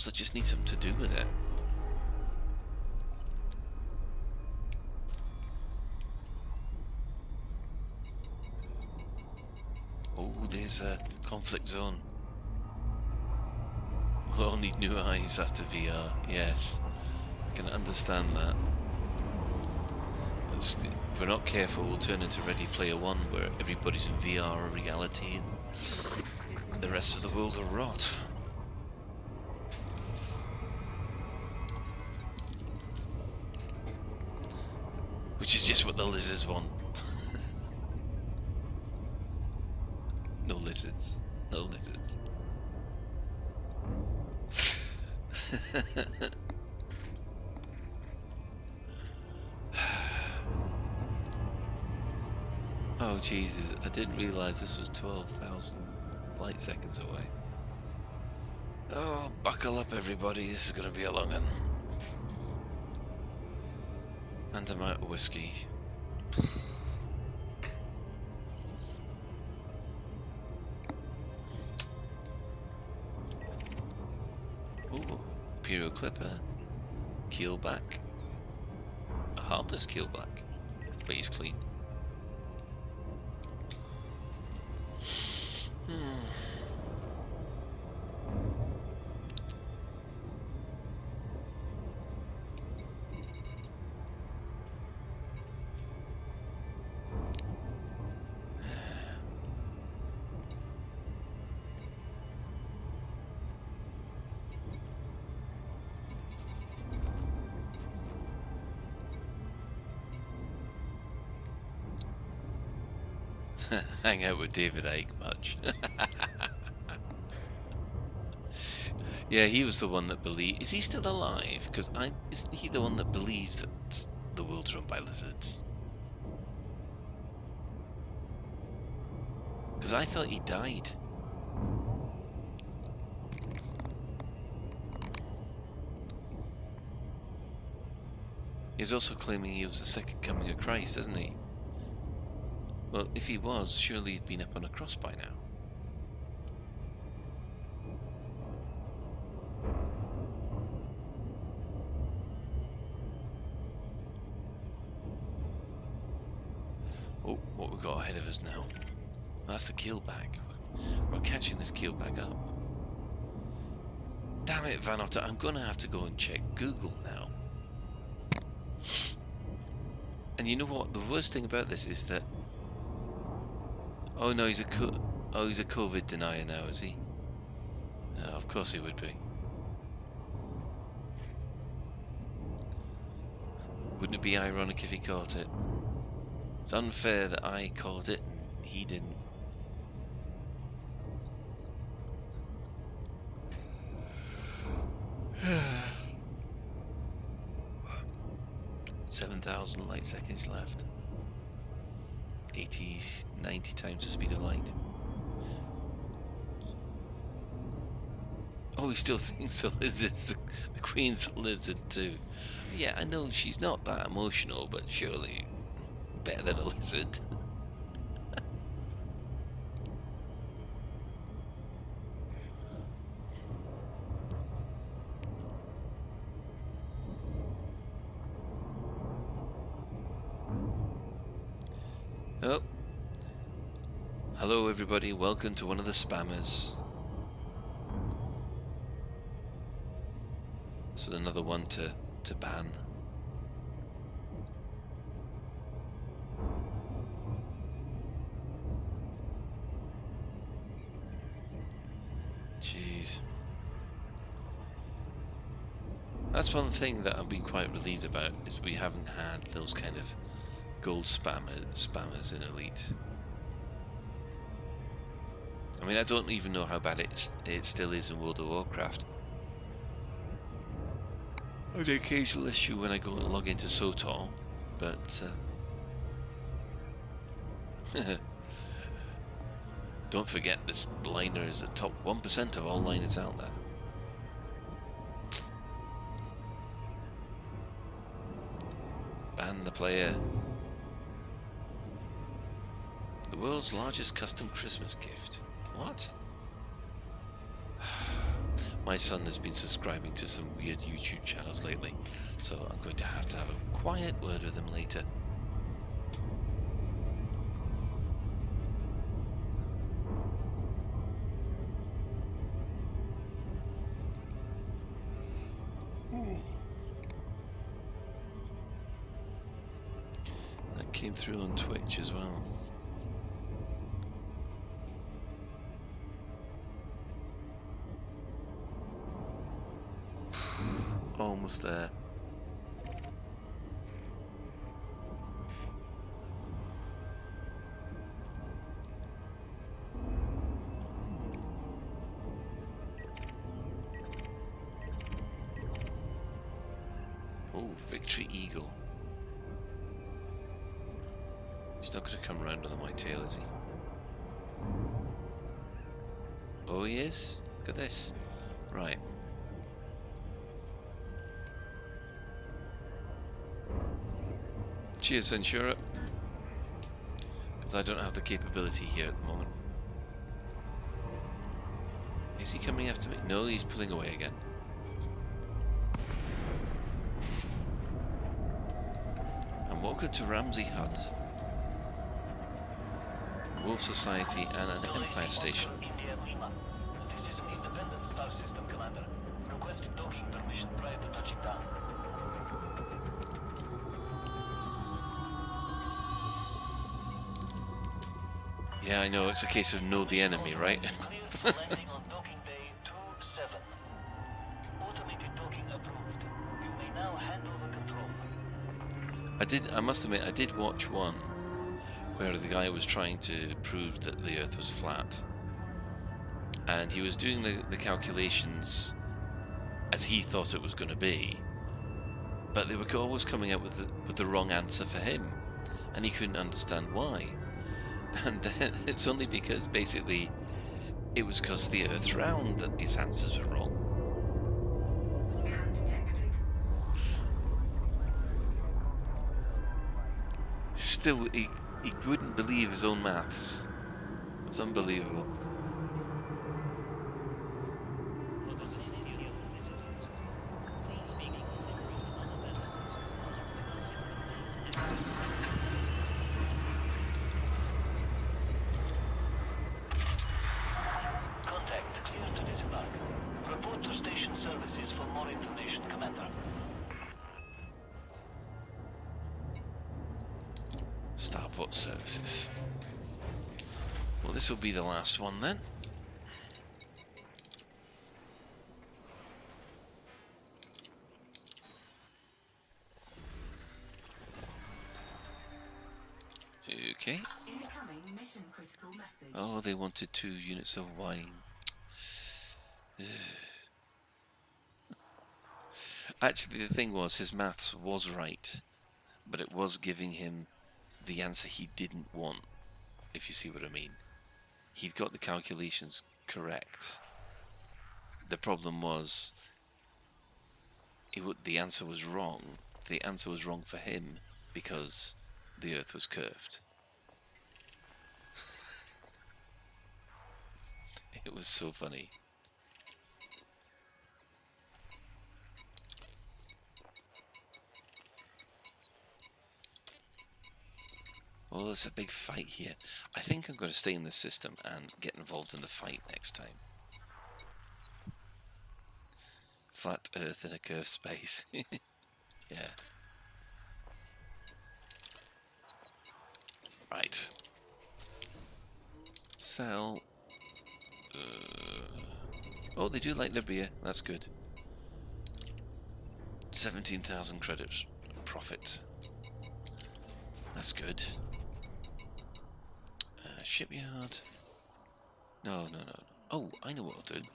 I just need something to do with it. Oh, there's a conflict zone. We'll all need new eyes after VR. Yes, I can understand that. If we're not careful, we'll turn into Ready Player One, where everybody's in VR or reality and the rest of the world will rot. Which is just what the lizards want. No lizards. No lizards. Oh Jesus, I didn't realise this was 12,000 light seconds away. Oh, buckle up everybody, this is going to be a long one. And I'm out of whiskey. Ooh, Imperial Clipper. Keel back. A harmless keel back. But he's clean. Hang out with David Icke much. Yeah, he was the one that believed. Is he still alive? Because isn't he the one that believes that the world's run by lizards? Because I thought he died. He's also claiming he was the second coming of Christ, isn't he? Well, if he was, surely he'd been up on a cross by now. Oh, what we got ahead of us now? That's the keelback. We're catching this keelback up. Damn it, Van Otter, I'm gonna have to go and check Google now. And you know what? The worst thing about this is that... Oh no, he's a COVID denier now, is he? Of course he would be. Wouldn't it be ironic if he caught it? It's unfair that I caught it and he didn't. $7,000 light seconds left. 90 times the speed of light. Oh, he still thinks the lizard's the queen's a lizard too. Yeah, I know she's not that emotional, but surely better than a lizard. Oh. Hello everybody, welcome to one of the spammers. This is another one to ban. Jeez. That's one thing that I've been quite relieved about, is we haven't had those kind of gold spammers in Elite. I mean, I don't even know how bad it still is in World of Warcraft. I have an occasional issue when I go and log into SOTOR, but don't forget this liner is the top 1% of all liners out there. Ban the player. The world's largest custom Christmas gift. What? My son has been subscribing to some weird YouTube channels lately, so I'm going to have a quiet word with him later. That came through on Twitch as well. Almost there. Oh, Victory Eagle. He's not going to come round on my tail, is he? Oh, he is? Look at this. Right. Cheers, Ventura. Because I don't have the capability here at the moment. Is he coming after me? No, he's pulling away again. And welcome to Ramsey Hut. Wolf Society and an Empire Station. India Lima. This is an independent star system commander. Request docking permission prior to touching down. Yeah, I know, it's a case of know the enemy, right? Landing on docking bay 27. Automated docking approved. You may now hand over control. I must admit, I did watch one where the guy was trying to prove that the Earth was flat. And he was doing the calculations as he thought it was going to be. But they were always coming out with the wrong answer for him. And he couldn't understand why. And then it's only because basically it was because the Earth's round that his answers were wrong. Scan detected. Still, he wouldn't believe his own maths. It's unbelievable. For the safety of visitors, please be considerate of other vessels monitoring us in the main access. Contact clear to disembark. Report to station services for more information, Commander. Starport services. Well, this will be the last one then. Okay. Incoming mission critical message. Oh, they wanted 2 units of wine. Actually, the thing was, his maths was right, but it was giving him the answer he didn't want, if you see what I mean. He'd got the calculations correct. The problem was, the answer was wrong. The answer was wrong for him because the Earth was curved. It was so funny. Oh, there's a big fight here. I think I'm going to stay in this system and get involved in the fight next time. Flat Earth in a curved space. Yeah. Right. Sell. Oh, they do like their beer. That's good. 17,000 credits profit. That's good. Shipyard. No. Oh, I know what I'll do.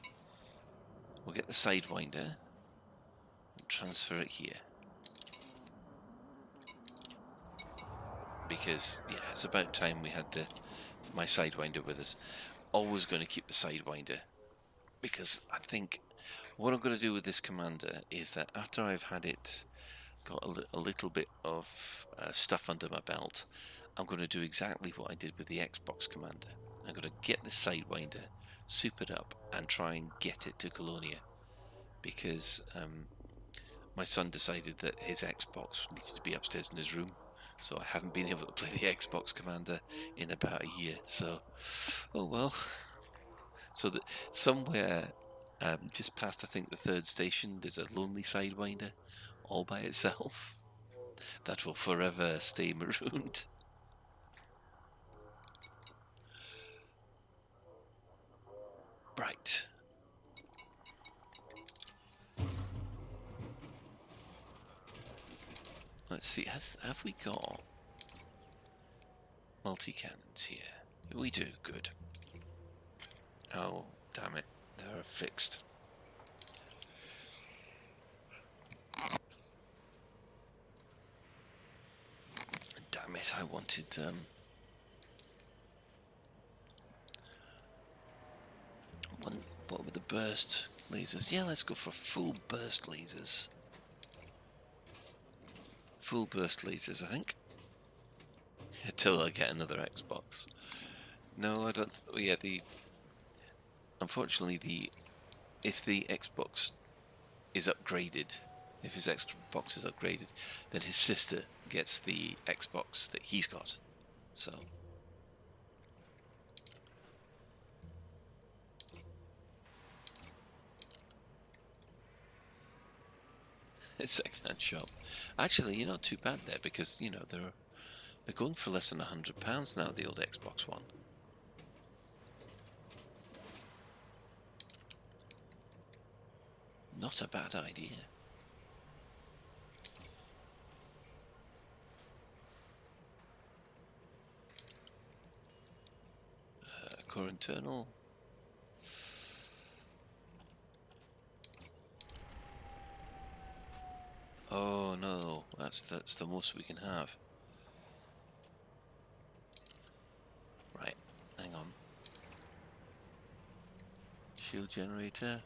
We'll get the Sidewinder and transfer it here. Because, yeah, it's about time we had my Sidewinder with us. Always going to keep the Sidewinder. Because I think what I'm going to do with this commander is that after I've had it, got a little bit of stuff under my belt, I'm going to do exactly what I did with the Xbox commander. I'm going to get the Sidewinder, soup it up, and try and get it to Colonia. Because my son decided that his Xbox needed to be upstairs in his room. So I haven't been able to play the Xbox commander in about a year. So, oh well. So that somewhere just past, I think, the 3rd station, there's a lonely Sidewinder all by itself that will forever stay marooned. Right. Let's see, have we got multi-cannons here? We do, good. Oh, damn it, they're fixed. Damn it, I wanted what were the burst lasers? Yeah, let's go for full burst lasers. Full burst lasers, I think. Until I get another Xbox. No, I don't. Yeah, unfortunately, if the Xbox is upgraded, if his Xbox is upgraded, then his sister gets the Xbox that he's got. So. Second-hand shop. Actually, you're not too bad there because, you know, they're going for less than £100 now, the old Xbox One. Not a bad idea. Core internal. Oh no, that's the most we can have. Right, hang on. Shield generator.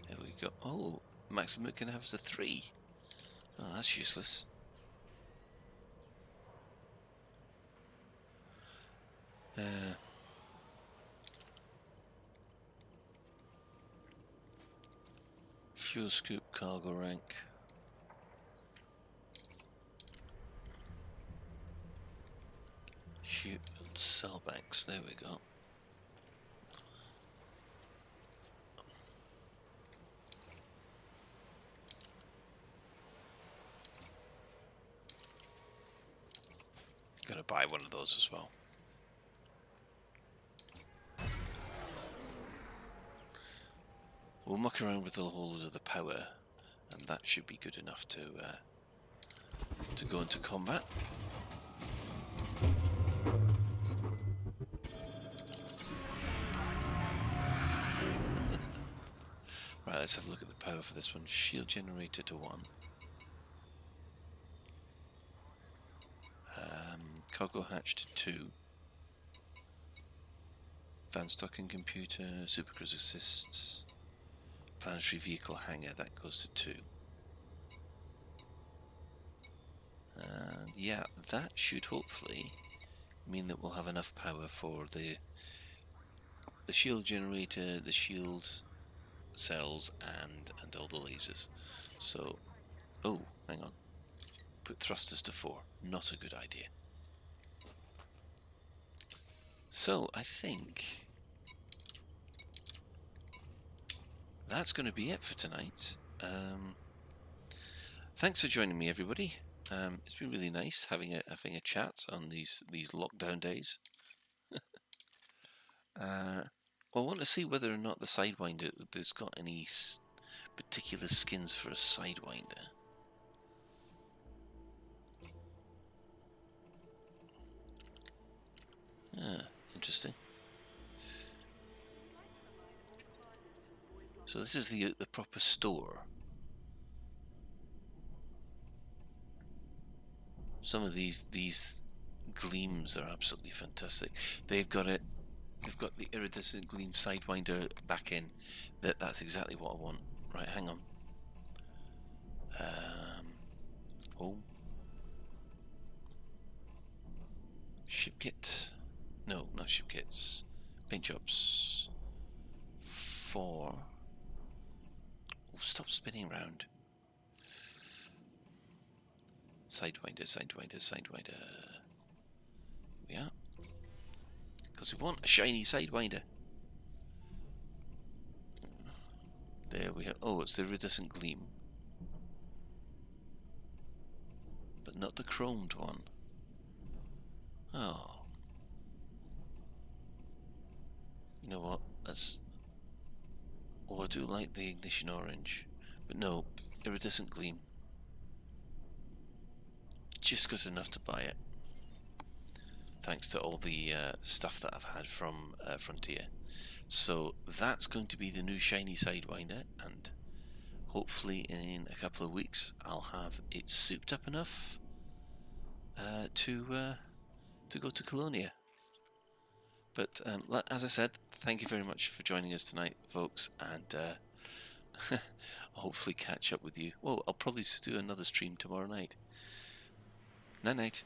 There we go. Oh, maximum it can have is a 3. Oh, that's useless. Fuel scoop, cargo rank. Shoot, cell banks, there we go. Gonna buy one of those as well. We'll muck around with the whole of the power, and that should be good enough to go into combat. Right, let's have a look at the power for this one. Shield generator to 1. Cargo hatch to 2. Advanced docking computer, supercruise assist, planetary vehicle hangar, that goes to 2. And yeah, that should hopefully mean that we'll have enough power for the shield generator, the shield cells, and all the lasers. So, oh, hang on. Put thrusters to 4. Not a good idea. So, I think that's going to be it for tonight. Thanks for joining me, everybody. It's been really nice having a chat on these lockdown days. Well, I want to see whether or not the Sidewinder there's got any particular skins for a Sidewinder. Ah, interesting. So this is the proper store. Some of these gleams are absolutely fantastic. They've got it. They've got the iridescent gleam Sidewinder back in. That's exactly what I want. Right, hang on. Oh. Ship kit. No, not ship kits. Paint jobs. 4. Oh, stop spinning round. Sidewinder, Sidewinder, Sidewinder. Yeah. Because we want a shiny Sidewinder. There we are. Oh, it's the iridescent gleam. But not the chromed one. Oh. You know what? That's... Oh, I do like the ignition orange. But no, iridescent gleam. Just good enough to buy it. Thanks to all the stuff that I've had from Frontier. So that's going to be the new shiny Sidewinder, and hopefully in a couple of weeks I'll have it souped up enough to go to Colonia. But as I said, thank you very much for joining us tonight, folks, and I'll hopefully catch up with you. Well, I'll probably do another stream tomorrow night. Night night.